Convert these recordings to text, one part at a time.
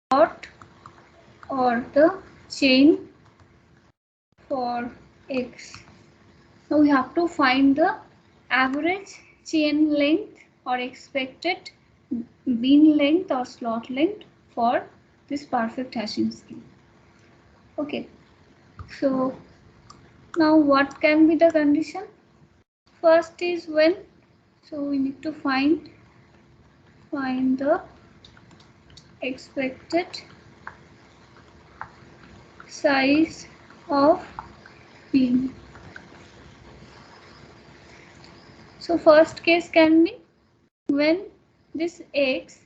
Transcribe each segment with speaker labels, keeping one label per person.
Speaker 1: plot or the chain for x. Now we have to find the average chain length or expected bin length or slot length for this perfect hashing scheme. Okay, so now what can be the condition? First is when, so we need to find the expected size of bin. So first case can be when this x,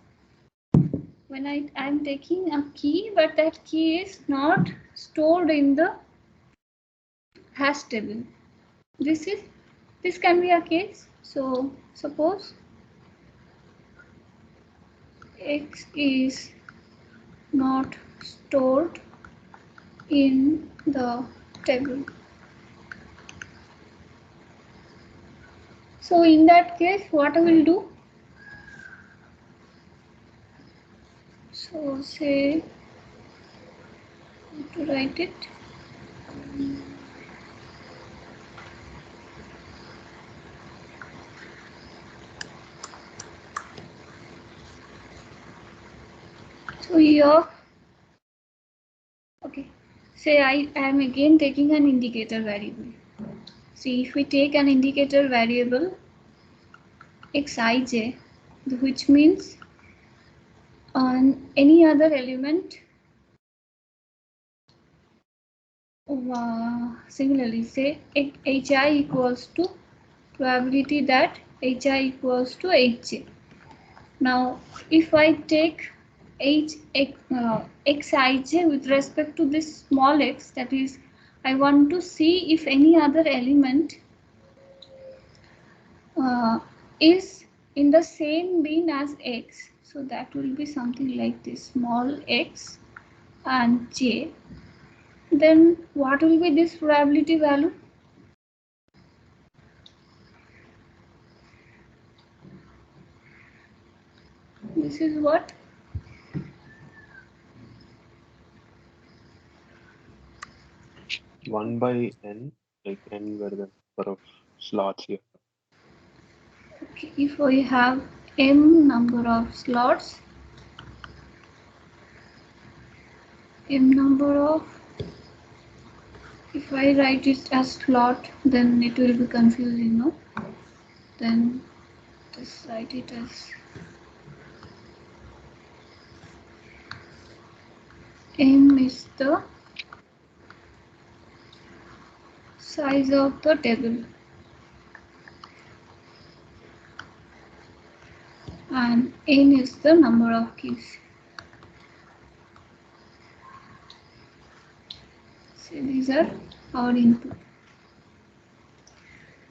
Speaker 1: when I am taking a key, but that key is not stored in the hash table. This can be a case. So suppose x is not stored in the table. So in that case, what I will do? So say to write it. So here, okay, say I am again taking an indicator variable. See, if we take an indicator variable xij, which means on any other element, similarly say hi equals to probability that hi equals to hj. Now if I take xij with respect to this small x, that is I want to see if any other element is in the same bin as x. So that will be something like this, small x and j. Then what will be this probability value? This is what?
Speaker 2: One by n, like n were the number of slots here.
Speaker 1: Okay, if we have m number of slots, m number of, if I write it as slot, then it will be confusing, no? Then just write it as m is the size of the table and n is the number of keys. So these are our input.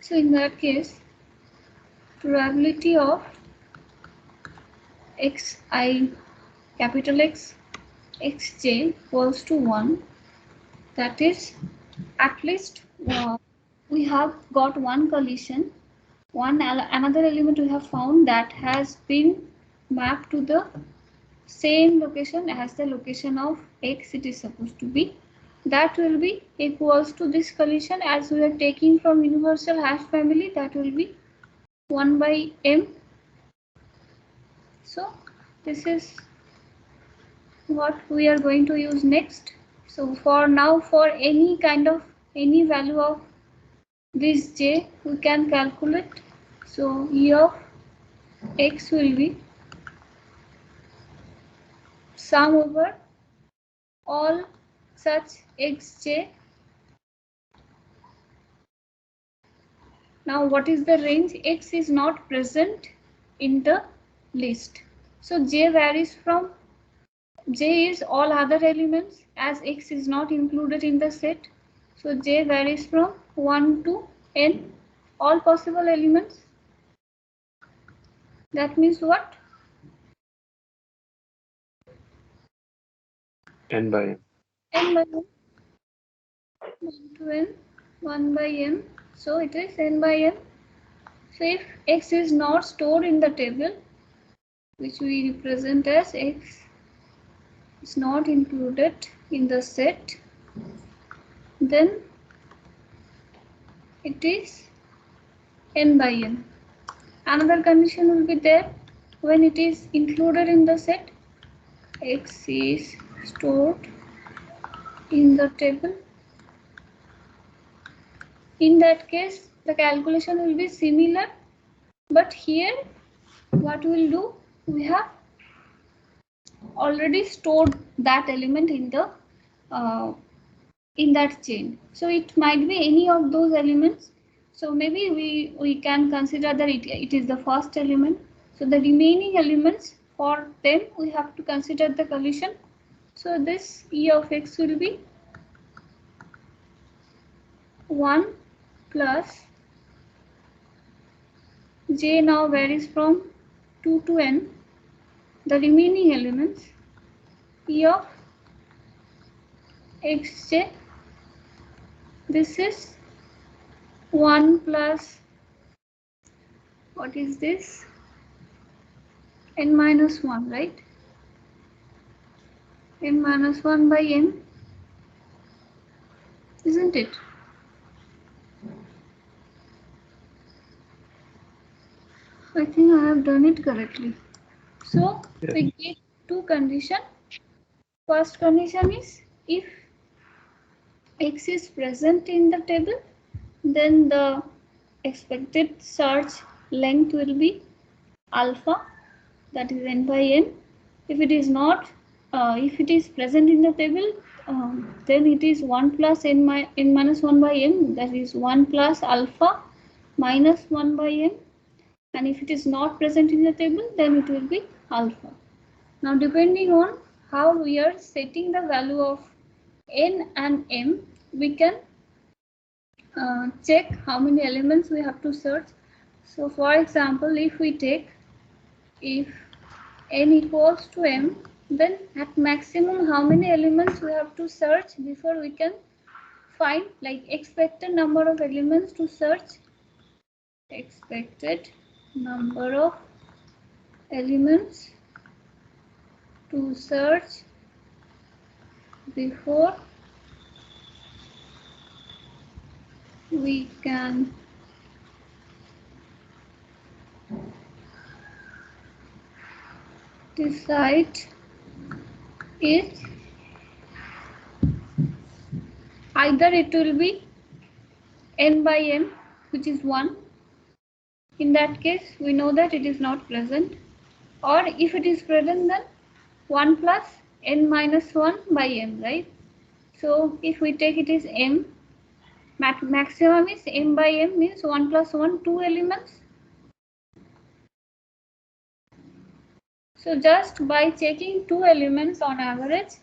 Speaker 1: So in that case, probability of xi, capital X, xj equals to 1. That is, at least we have got one collision, another element we have found that has been mapped to the same location as the location of x it is supposed to be. That will be equals to this collision, as we are taking from universal hash family, that will be 1 by m. So this is what we are going to use next. So for now, for any value of this j, we can calculate. So e of x will be sum over all such xj. Now what is the range? X is not present in the list. So j varies from, j is all other elements, as x is not included in the set. So j varies from 1 to n, all possible elements. That means what?
Speaker 2: N by n.
Speaker 1: N by n. 1 to n, 1 by m. So it is n by m. So if x is not stored in the table, which we represent as x is not included in the set, then it is n by n. Another condition will be there when it is included in the set, x is stored in the table. In that case, the calculation will be similar, but here what we will do, we have already stored that element in the in that chain. So it might be any of those elements. So maybe we can consider that it is the first element. So the remaining elements, for them we have to consider the collision. So this E of x will be 1 plus j now varies from 2 to n. The remaining elements E of xj, this is 1 plus, what is this, n minus 1, right? N minus 1 by n, isn't it? I think I have done it correctly. So
Speaker 2: Yes.
Speaker 1: we get two conditions. First condition is if x is present in the table, then the expected search length will be alpha, that is n by n. If it is not, if it is present in the table, then it is 1 plus n minus 1 by n, that is 1 plus alpha minus 1 by n. And if it is not present in the table, then it will be alpha. Now depending on how we are setting the value of n and m, we can check how many elements we have to search. So for example, if we take, if n equals to m, then at maximum how many elements we have to search before we can find, like expected number of elements to search, expected number of elements to search before we can decide is either it will be n by m, which is 1. In that case, we know that it is not present. Or if it is present, then 1 plus n minus 1 by m, right? So if we take it is m, maximum is m by m, means 1 plus 1, 2 elements. So just by checking 2 elements on average,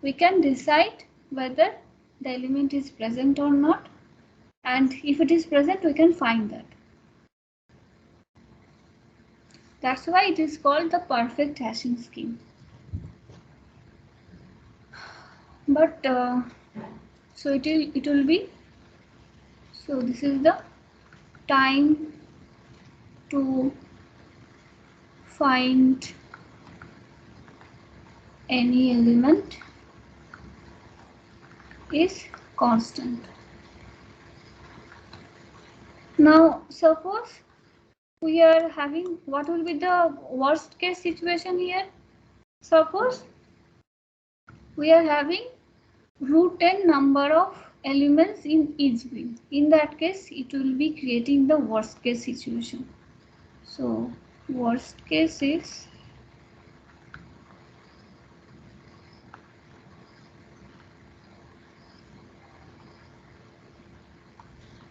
Speaker 1: we can decide whether the element is present or not. And if it is present, we can find that. That's why it is called the perfect hashing scheme. But so it will be, so this is the time to find any element is constant. Now suppose we are having, what will be the worst case situation here? Suppose we are having root n number of elements in each bin. In that case, it will be creating the worst case situation. So worst case is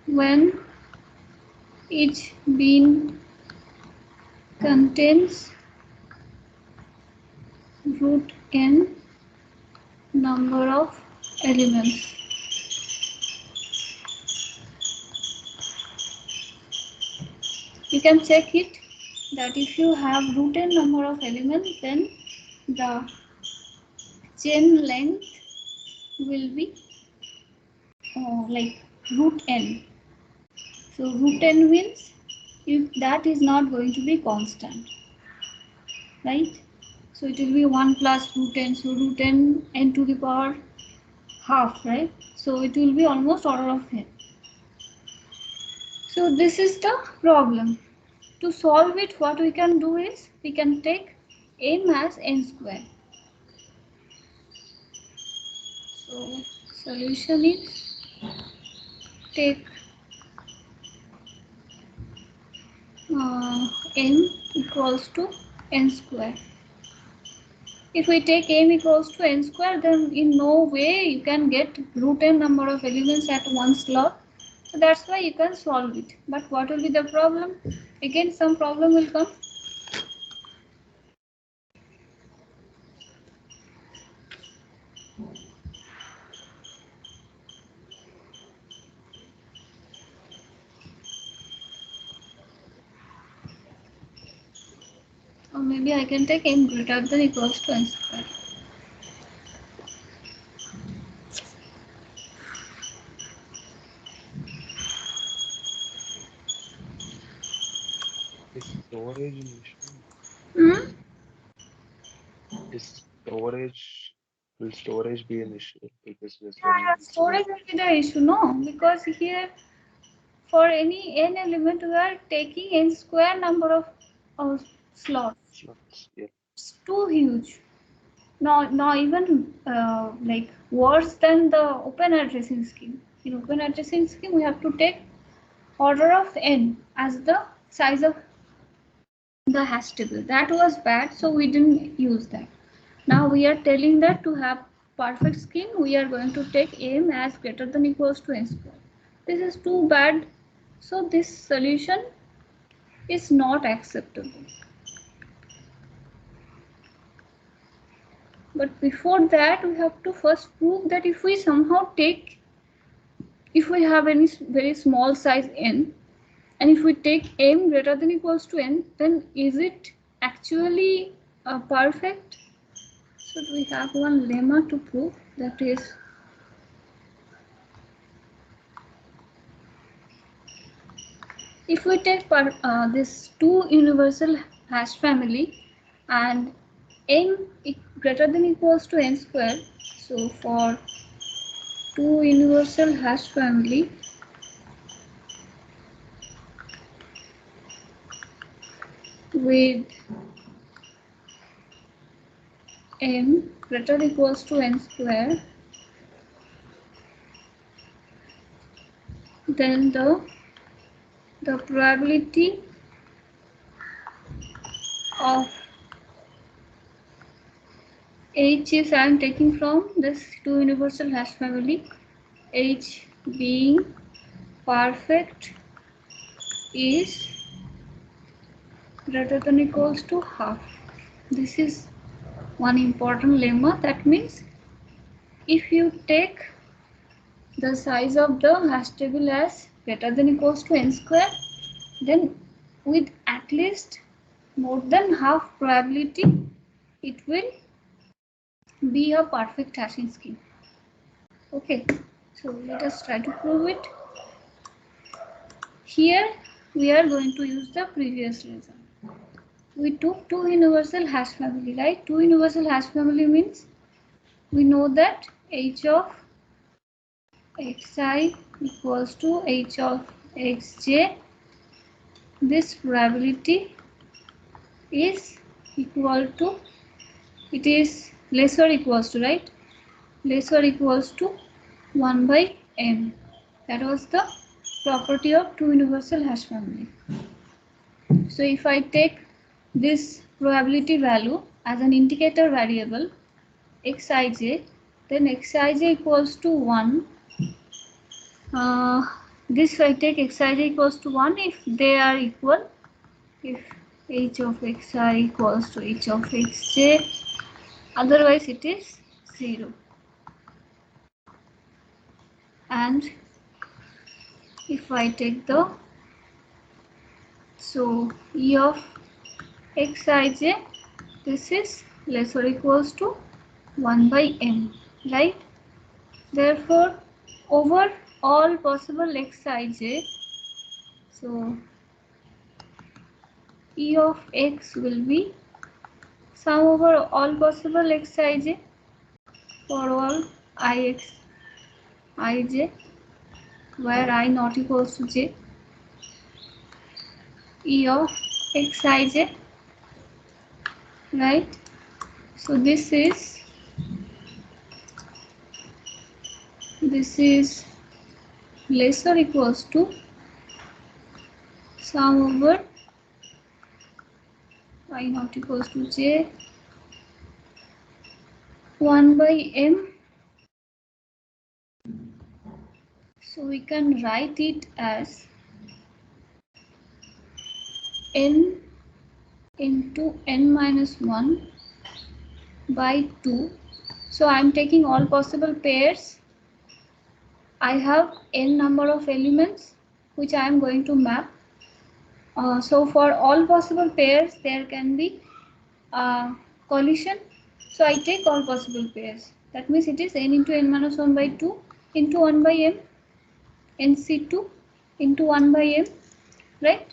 Speaker 1: when each bin contains root n number of elements. You can check it that if you have root n number of elements, then the chain length will be like root n. So root n means if that is not going to be constant, right? So it will be 1 plus root n. So root n to the power half, right? So it will be almost order of n. So this is the problem. To solve it, what we can do is we can take m as n square. So solution is take m equals to n square. If we take m equals to n square, then in no way you can get root n number of elements at one slot. So that's why you can solve it. But what will be the problem? Again, some problem will come. Or maybe I can take m greater than equals to n square.
Speaker 2: Is storage an issue?
Speaker 1: Hmm?
Speaker 2: Will storage be an issue? Because this
Speaker 1: Yeah,
Speaker 2: one.
Speaker 1: storage will be the issue, no? Because here for any n element we are taking n square number of slots.
Speaker 2: Slots. Yeah.
Speaker 1: It's too huge. Not even like worse than the open addressing scheme. In open addressing scheme, we have to take order of n as the size of the hash table. That was bad, so we didn't use that. Now we are telling that to have perfect scheme, we are going to take m as greater than equals to n square. This is too bad, so this solution is not acceptable. But before that, we have to first prove that if we somehow take, if we have any very small size n, and if we take m greater than equals to n, then is it actually perfect? So we have one lemma to prove, that is if we take this two universal hash family and n greater than equals to n square. So for two universal hash family, with m greater than equals to n square, then the probability of h is I am taking from this two universal hash family, h being perfect is greater than equals to half. This is one important lemma. That means if you take the size of the hash table as greater than equals to n square, then with at least more than half probability it will be a perfect hashing scheme. Okay, so let us try to prove it. Here we are going to use the previous result. We took two universal hash family, right? Two universal hash family means we know that h of xi equals to h of xj. This probability is equal to, it is lesser equals to, right? Lesser equals to 1 by m. That was the property of two universal hash family. So if I take this probability value as an indicator variable xij, then xij equals to 1. This I take xij equals to 1 if they are equal, if h of xi equals to h of xj, otherwise it is 0. And if I take the, so e of xij, this is less or equals to 1 by m, right? Therefore, over all possible xij, so e of x will be sum over all possible xij for all ix ij where I not equals to j, e of xij, right? So this is less or equals to sum over I not equals to j 1 by m. So we can write it as n into n minus 1 by 2. So I am taking all possible pairs. I have n number of elements which I am going to map. So for all possible pairs there can be collision. So I take all possible pairs. That means it is n into n minus 1 by 2 into 1 by m, nc2 into 1 by m, right?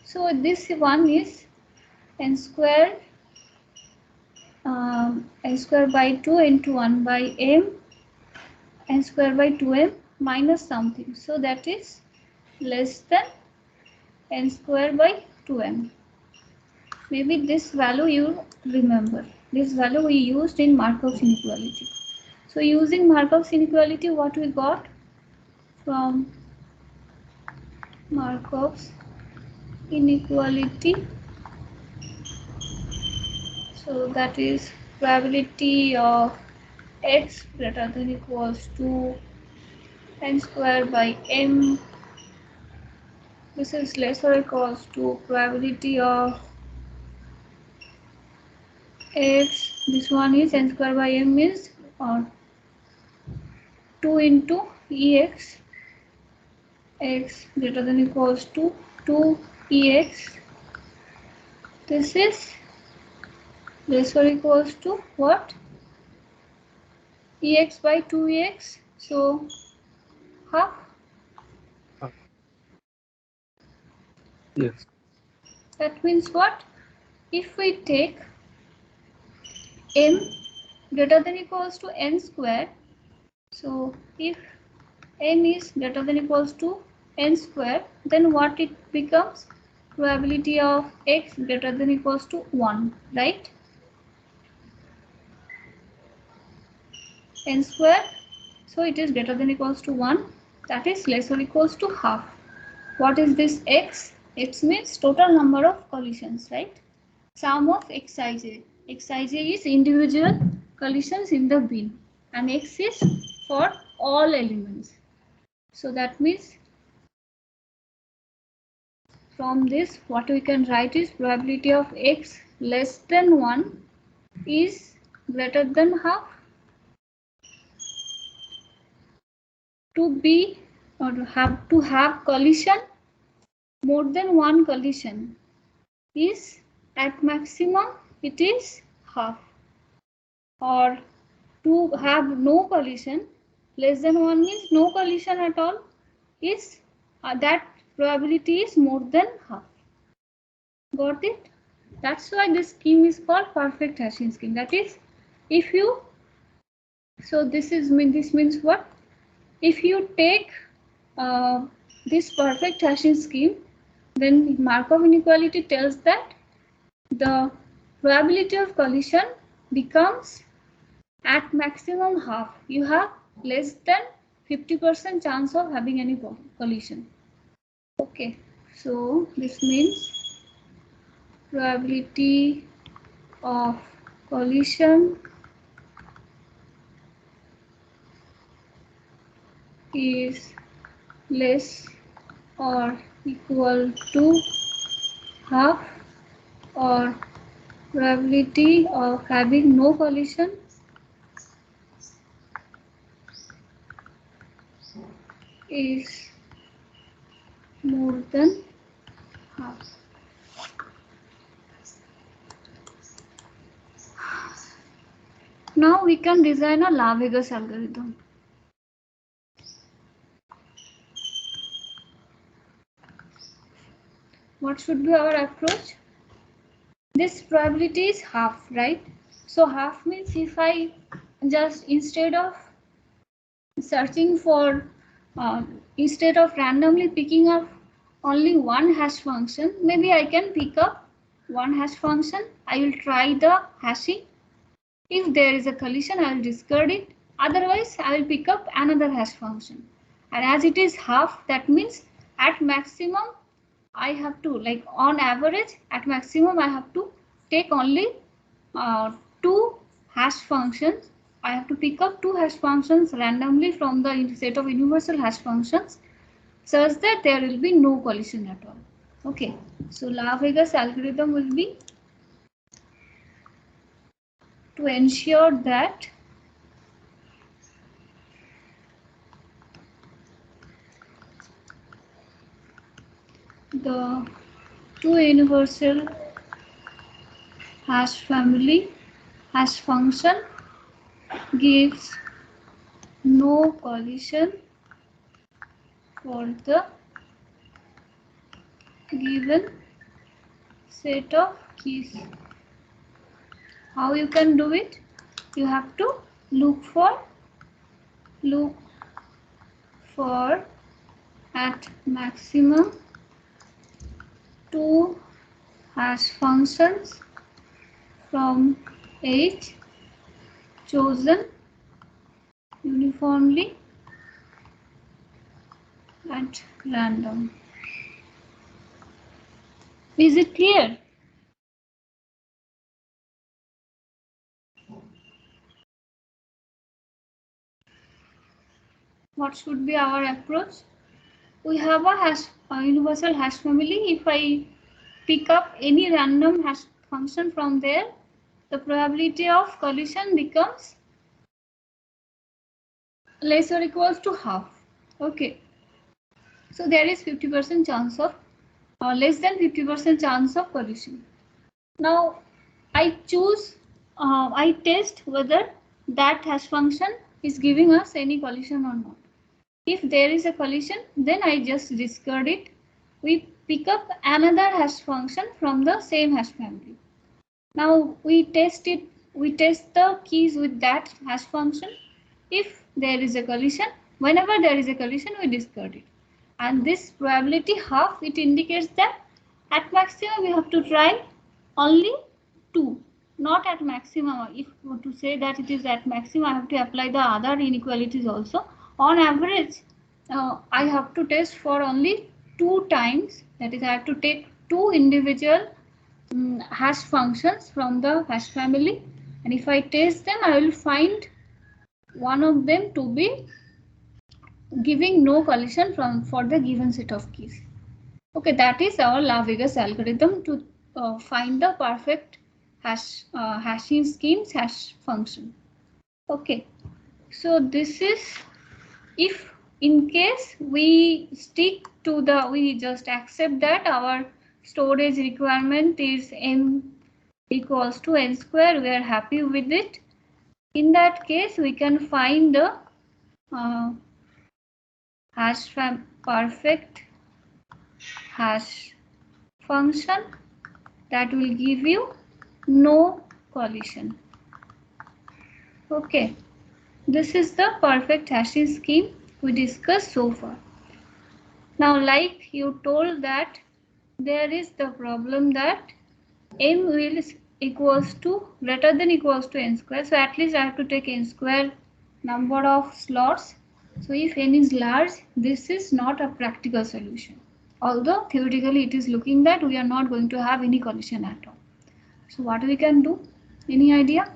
Speaker 1: So this one is n square by 2 into 1 by m, n square by 2m minus something. So that is less than n square by 2m. Maybe this value you remember. This value we used in Markov's inequality. So using Markov's inequality, what we got from Markov's inequality, so that is probability of x greater than equals to n square by m. This is less or equals to probability of x. This one is n square by m is 2 into ex, x greater than equals to 2ex. This is less or equals to what? Ex by 2ex. So half.
Speaker 2: Yes.
Speaker 1: That means what? If we take m greater than equals to n square, so if n is greater than equals to n square, then what it becomes? Probability of x greater than equals to 1, right? N square, so it is greater than equals to 1, that is less or equals to half. What is this x? X means total number of collisions, right? Sum of xij. Xij is individual collisions in the bin and x is for all elements. So that means from this what we can write is probability of x less than 1 is greater than half. To be or to have collision, more than one collision is at maximum it is half, or to have no collision, less than 1 means no collision at all, is that probability is more than half. Got it? That's why this scheme is called perfect hashing scheme. That is, if you, so this means what? If you take this perfect hashing scheme, then Markov inequality tells that the probability of collision becomes at maximum half. You have less than 50% chance of having any collision. Okay, so this means probability of collision is less or equal to half, or probability of having no collision is more than half. Now we can design a LaVegas algorithm. What should be our approach? this probability is half, right? So half means if I just instead of searching for instead of randomly picking up only one hash function, maybe I can pick up one hash function. I will try the hashing. If there is a collision, I will discard it. Otherwise, I will pick up another hash function. And as it is half, that means at maximum, I have to, like on average, at maximum, I have to take only two hash functions. I have to pick up two hash functions randomly from the set of universal hash functions such that there will be no collision at all. Okay, so LaVegas algorithm will be to ensure that the two universal hash family hash function gives no collision for the given set of keys. How you can do it? You have to look for at maximum two hash functions from H chosen uniformly at random. Is it clear? What should be our approach? We have a universal hash family. If I pick up any random hash function from there, the probability of collision becomes less or equals to half. Okay. So there is 50% chance of less than 50% chance of collision. Now I choose, I test whether that hash function is giving us any collision or not. If there is a collision, then I just discard it. We pick up another hash function from the same hash family. Now we test it. We test the keys with that hash function. If there is a collision, whenever there is a collision, we discard it. And this probability half, it indicates that at maximum we have to try only two, not at maximum. If to say that it is at maximum, I have to apply the other inequalities also. On average, I have to test for only two times. That is, I have to take two individual hash functions from the hash family, and if I test them, I will find one of them to be giving no collision for the given set of keys. Okay, that is our LaVegas algorithm to find the perfect hashing schemes hash function. Okay, so this is if in case we stick to we just accept that our storage requirement is m equals to n square, we are happy with it. In that case, we can find the perfect hash function that will give you no collision. Okay, this is the perfect hashing scheme we discussed so far. Now, like you told that there is the problem that m will equals to greater than equals to n square. So at least I have to take n square number of slots. So if n is large, this is not a practical solution. Although theoretically it is looking that we are not going to have any collision at all. So what we can do? Any idea?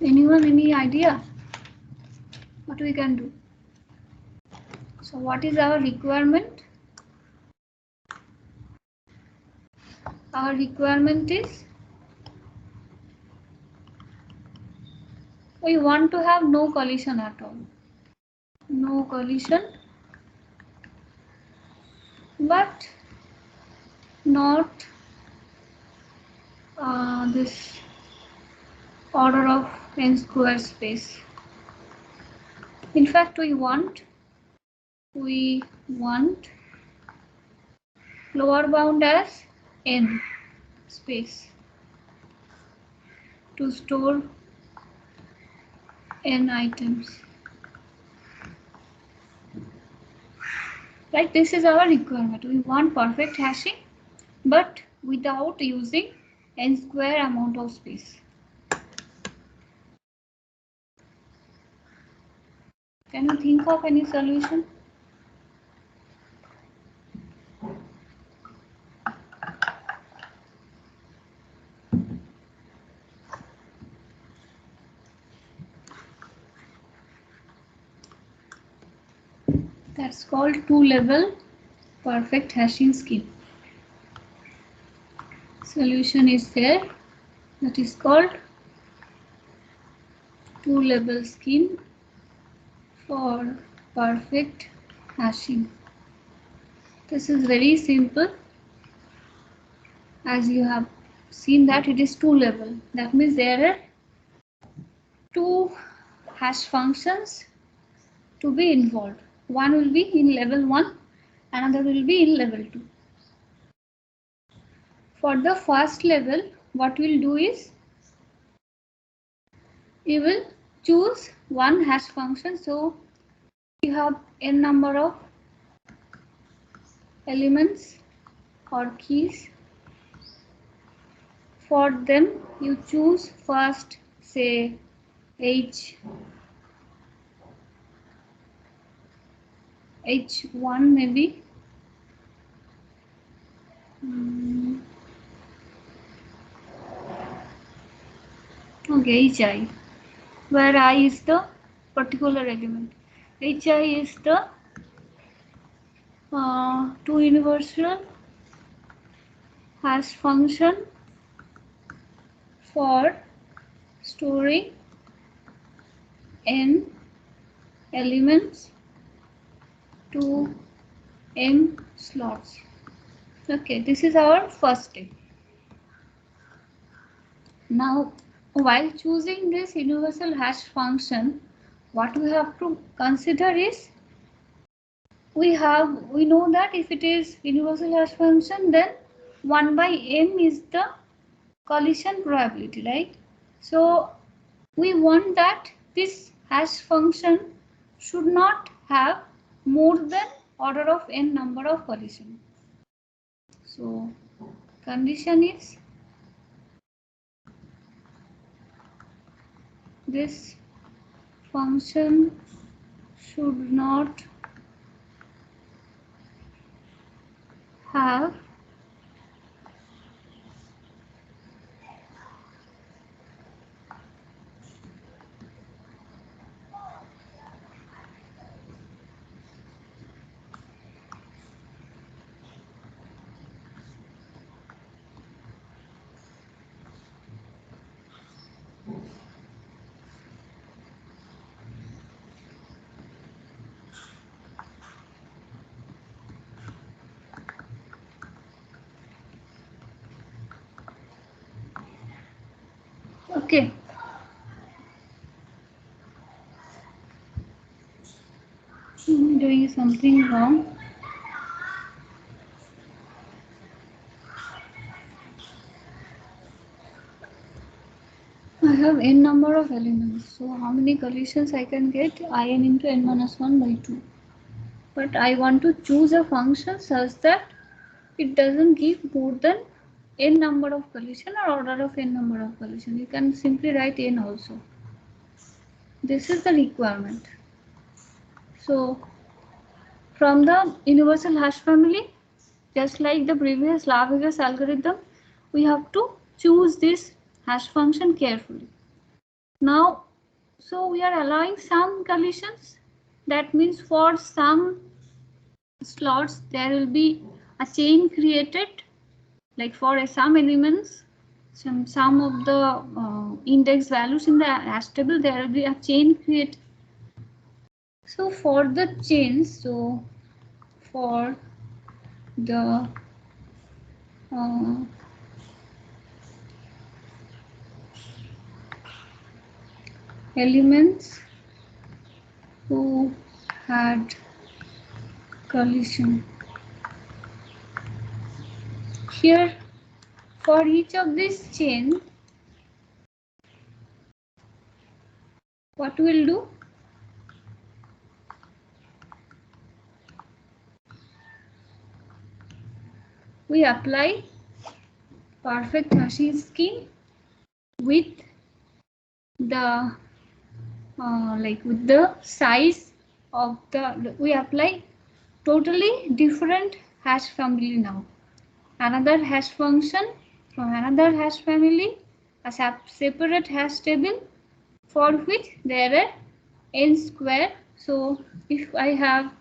Speaker 1: Anyone, any idea? What we can do? So what is our requirement? Our requirement is we want to have no collision at all. No collision, but not this order of n square space. In fact, we want lower bound as n space to store n items. Right, this is our requirement. We want perfect hashing, but without using n square amount of space. Can you think of any solution? That's called two-level perfect hashing scheme. Solution is there, that is called two-level scheme for perfect hashing. This is very simple. As you have seen that it is two-level. That means there are two hash functions to be involved. One will be in level 1, another will be in level 2. For the first level, what we'll do is you will choose one hash function. So you have n number of elements or keys. For them, you choose first, say, H1 maybe. Okay, Hi, where I is the particular element. Hi is the two universal hash function for storing n elements to m slots. Okay, this is our first step. Now, while choosing this universal hash function, what we have to consider is we know that if it is universal hash function, then 1 by m is the collision probability, right? So we want that this hash function should not have more than order of n number of collision. So condition is this function should not have okay. I'm doing something wrong. I have n number of elements. So how many collisions I can get? In into n minus 1 by 2. But I want to choose a function such that it doesn't give more than n number of collision or order of n number of collision. You can simply write n also. This is the requirement. So from the universal hash family, just like the previous Lapidus algorithm, we have to choose this hash function carefully. Now, so we are allowing some collisions. That means for some slots there will be a chain created, like for some elements, some of the index values in the hash table, there will be a chain created. So for the chains, so for the elements who had collision. Here, for each of this chain, what we'll do? We apply perfect hashing scheme with the with the size of the, we apply totally different hash family now. Another hash function from another hash family, a separate hash table for which there are n square. So if I have,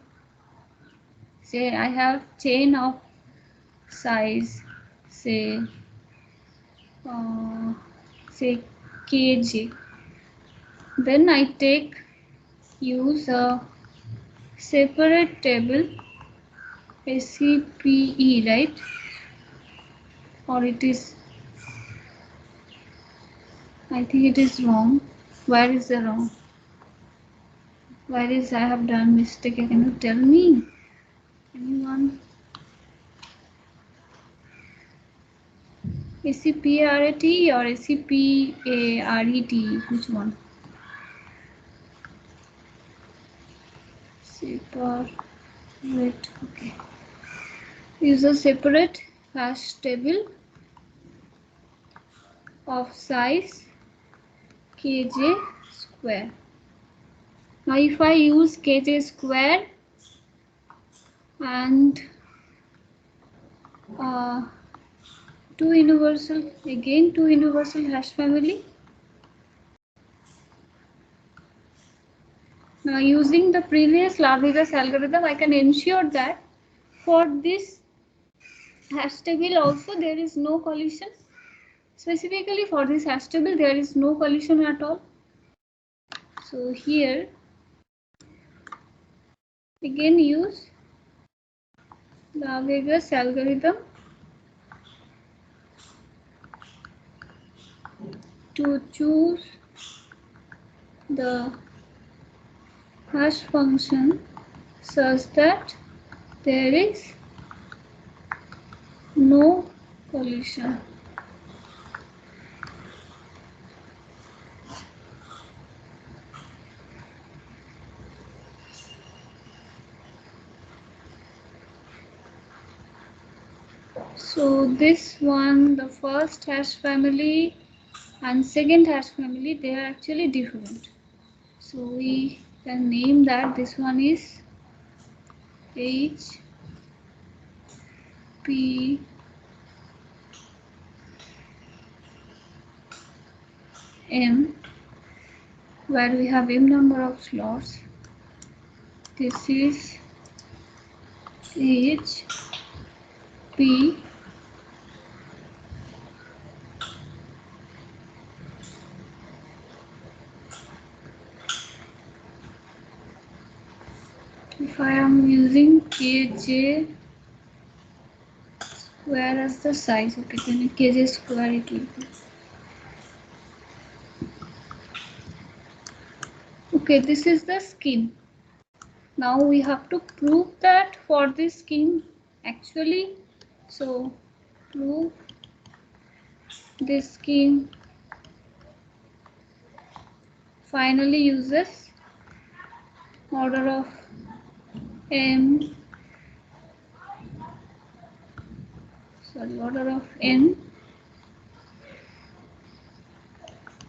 Speaker 1: say I have chain of size, say kj, then I use a separate table, SCPE, right? Or it is, I think it is wrong. Where is the wrong? Where is I have done mistake? Can you tell me? Anyone? SCPARAT or SCPARET? Which one? Separate. Okay. Use a separate hash table of size kj square. Now if I use kj square and two universal hash family. Now using the previous Larvigas algorithm, I can ensure that for this hash table also there is no collision. Specifically for this hash table there is no collision at all. So here again use Larvigas algorithm to choose the hash function such that there is no collision. So this one, the first hash family and second hash family, they are actually different. So we can name that this one is H P M, where we have m number of slots. This is H P if I am using kj square as the size, okay, then kj square it will be. Okay, this is the scheme. Now we have to prove that for this scheme actually. So prove this scheme finally uses order of n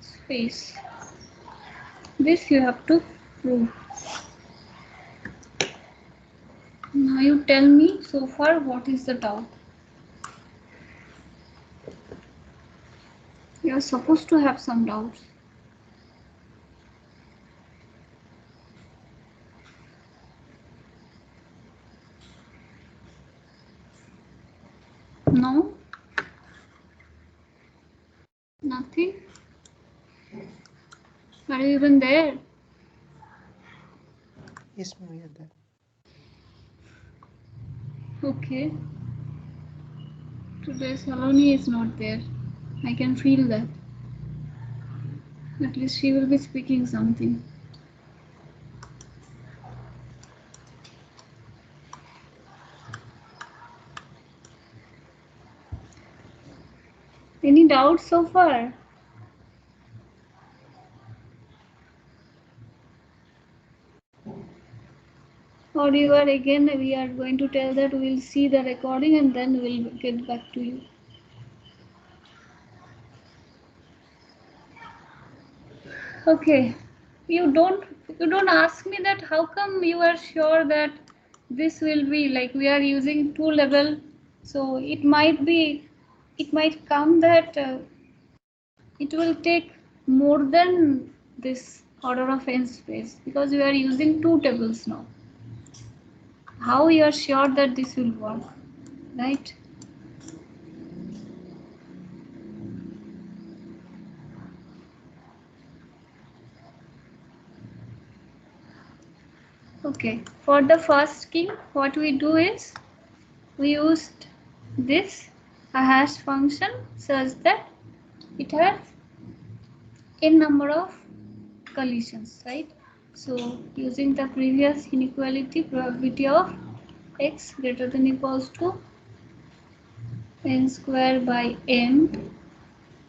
Speaker 1: space. This you have to prove. Now you tell me so far what is the doubt. You are supposed to have some doubts. No? Nothing? Are you even there?
Speaker 3: Yes, ma'am, we are there.
Speaker 1: Okay. Today Saloni is not there. I can feel that. At least she will be speaking something. Any doubts so far? Or you are again, we are going to tell that we'll see the recording and then we'll get back to you. Okay, you don't ask me that how come you are sure that this will be like we are using 2 level, so it might come that it will take more than this order of n space because we are using 2 tables now. How you are sure that this will work, right? Okay, for the first key, what we do is we used this a hash function such that it has n number of collisions, right? So using the previous inequality, probability of x greater than equals to n square by n,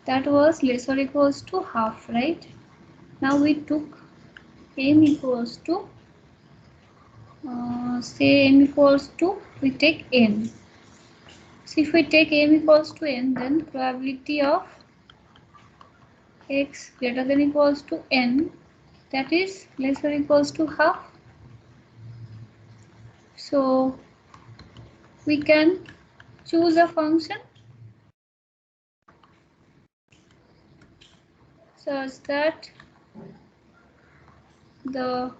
Speaker 1: that was less or equals to half, right? Now we took m equals to say m equals to, we take n. So if we take m equals to n, then probability of x greater than equals to n, that is less or equals to half. So we can choose a function such that the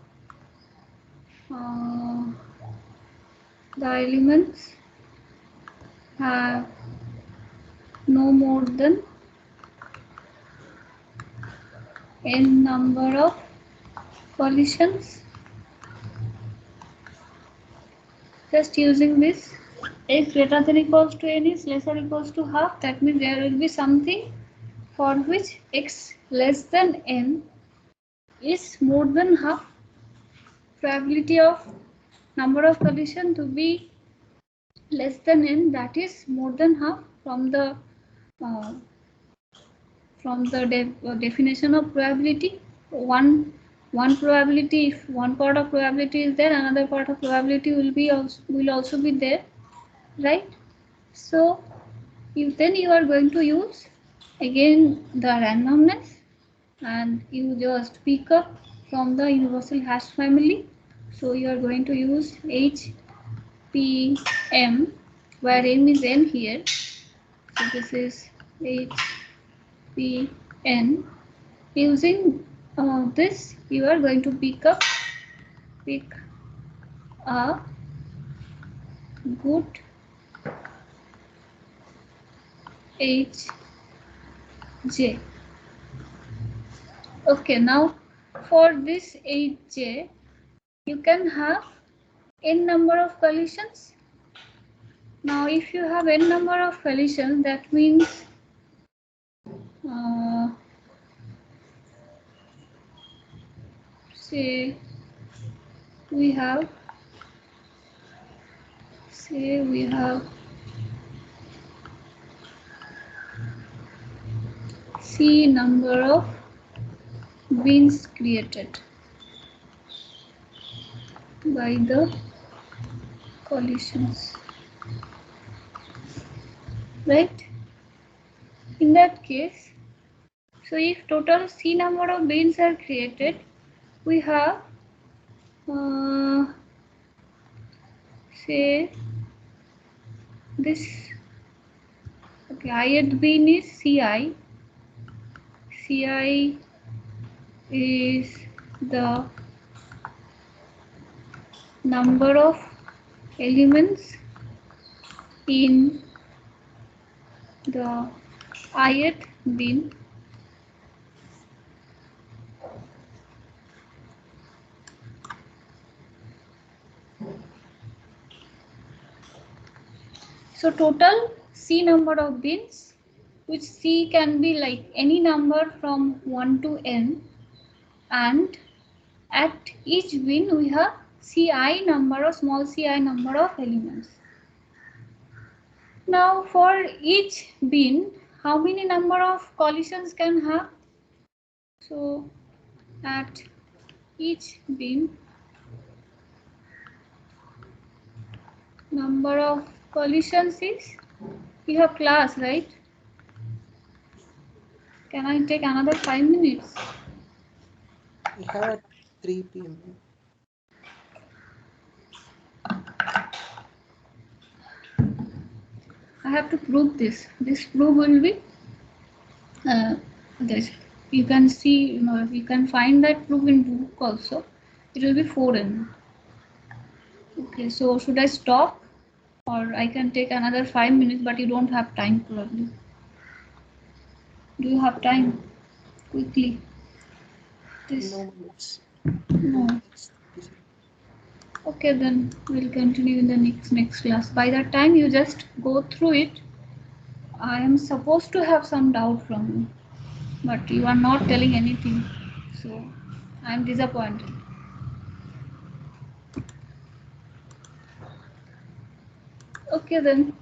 Speaker 1: elements have no more than n number of collisions. Just using this, x greater than equals to n is less or equals to half. That means there will be something for which x less than n is more than half. Probability of number of collision to be less than n, that is more than half from the definition of probability. One probability, if one part of probability is there, another part of probability will also be there, right? So then you are going to use again the randomness and you just pick up from the universal hash family. So you are going to use HPM, where m is n here. So this is HPN. Using this, you are going to pick a good HJ. Okay, now for this HJ, you can have n number of collisions. Now, if you have n number of collisions, that means say we have C number of beans created by the collisions, right? In that case, so if total C number of beans are created, we have say this, okay, ith bean is Ci. Ci is the number of elements in the ith bin. So total C number of bins which C can be like any number from 1 to n, and at each bin we have Ci number or small ci number of elements. Now for each bin, how many number of collisions can have? So at each bin, number of collisions is, you have class, right? Can I take another 5 minutes?
Speaker 3: We have at 3 p.m.
Speaker 1: I have to prove this. This proof will be this. You can see, you can find that proof in book also. It will be 4n. Okay, so should I stop, or I can take another 5 minutes, but you don't have time probably. Do you have time? Quickly. This.
Speaker 3: No minutes.
Speaker 1: No.
Speaker 3: Busy.
Speaker 1: Okay, then we'll continue in the next class. By that time, you just go through it. I am supposed to have some doubt from you, but you are not telling anything, so I am disappointed. Okay then.